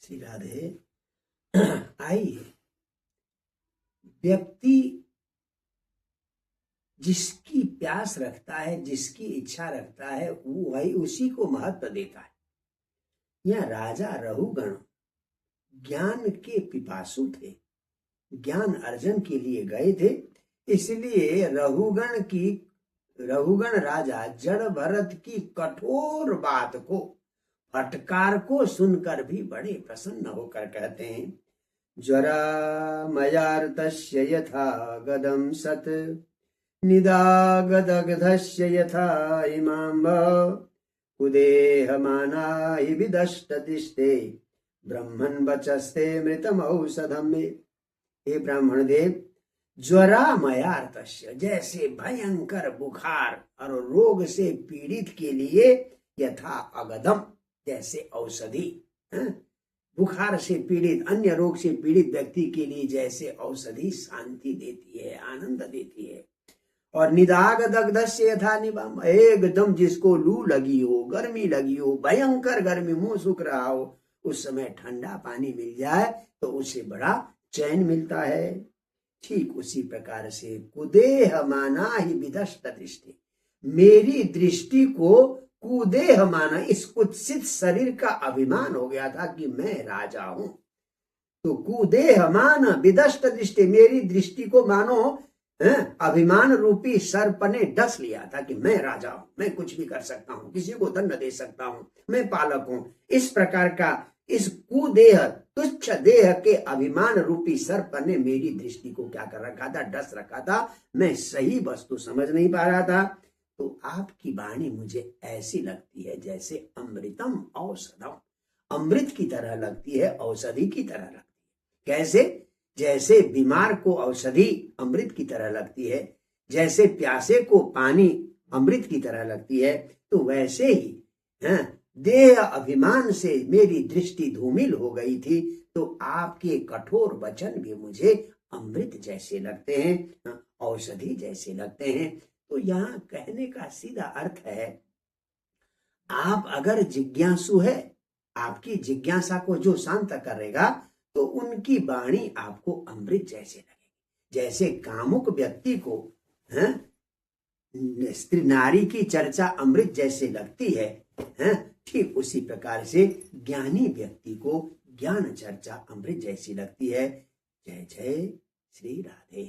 श्री राधे। आइए, व्यक्ति जिसकी प्यास रखता है, जिसकी इच्छा रखता है, वो वही उसी को महत्व देता है। यह राजा रहुगण ज्ञान के पिपासु थे, ज्ञान अर्जन के लिए गए थे, इसलिए रहुगण राजा जड़ भरत की कठोर बात को, फटकार को सुनकर भी बड़े प्रसन्न होकर कहते हैं, ज्वरा मयार्तस्य यथा गदम सत निदागदग्धस्य यथा इमाम्ब उदेहमाना हि विदष्टतिष्ठे ब्रह्मन् वचस्ते मृतम औषधम में। हे ब्राह्मण देव, ज्वरामयार्तस्य, जैसे भयंकर बुखार और रोग से पीड़ित के लिए, यथा अगदम, जैसे औषधि, बुखार से पीड़ित, अन्य रोग से पीड़ित व्यक्ति के लिए जैसे औषधि शांति देती है, आनंद देती है। और निदाग दग्धस्य यथा निबम, एकदम जिसको लू लगी हो, गर्मी लगी हो, भयंकर गर्मी, मुंह सूख रहा हो, उस समय ठंडा पानी मिल जाए तो उसे बड़ा चैन मिलता है। ठीक उसी प्रकार से कुदेह माना ही विदष्ट दृष्टि, मेरी दृष्टि को कुदेह माना, इस कुत्सित शरीर का अभिमान हो गया था कि मैं राजा हूं। तो कुदेह मान विदष्ट दृष्टि, मेरी दृष्टि को मानो अभिमान रूपी सर्प ने डस लिया था कि मैं राजा हूं, मैं कुछ भी कर सकता हूं, किसी को दंड दे सकता हूं, मैं पालक हूं। इस प्रकार का इस कुदेह, तुच्छ देह के अभिमान रूपी सर्प ने मेरी दृष्टि को क्या कर रखा था, डस रखा था। मैं सही वस्तु समझ नहीं पा रहा था। तो आपकी वाणी मुझे ऐसी लगती है जैसे अमृतम औषधम, अमृत की तरह लगती है, औषधि की तरह लगती है। कैसे? जैसे बीमार को औषधि अमृत की तरह लगती है, जैसे प्यासे को पानी अमृत की तरह लगती है, तो वैसे ही देह अभिमान से मेरी दृष्टि धूमिल हो गई थी। तो आपके कठोर वचन भी मुझे अमृत जैसे लगते हैं, औषधि जैसे लगते हैं। तो यहाँ कहने का सीधा अर्थ है, आप अगर जिज्ञासु है, आपकी जिज्ञासा को जो शांत करेगा, तो उनकी वाणी आपको अमृत जैसे लगेगी। जैसे कामुक व्यक्ति को स्त्री नारी की चर्चा अमृत जैसे लगती है, ठीक उसी प्रकार से ज्ञानी व्यक्ति को ज्ञान चर्चा अमृत जैसी लगती है। जय जय श्री राधे।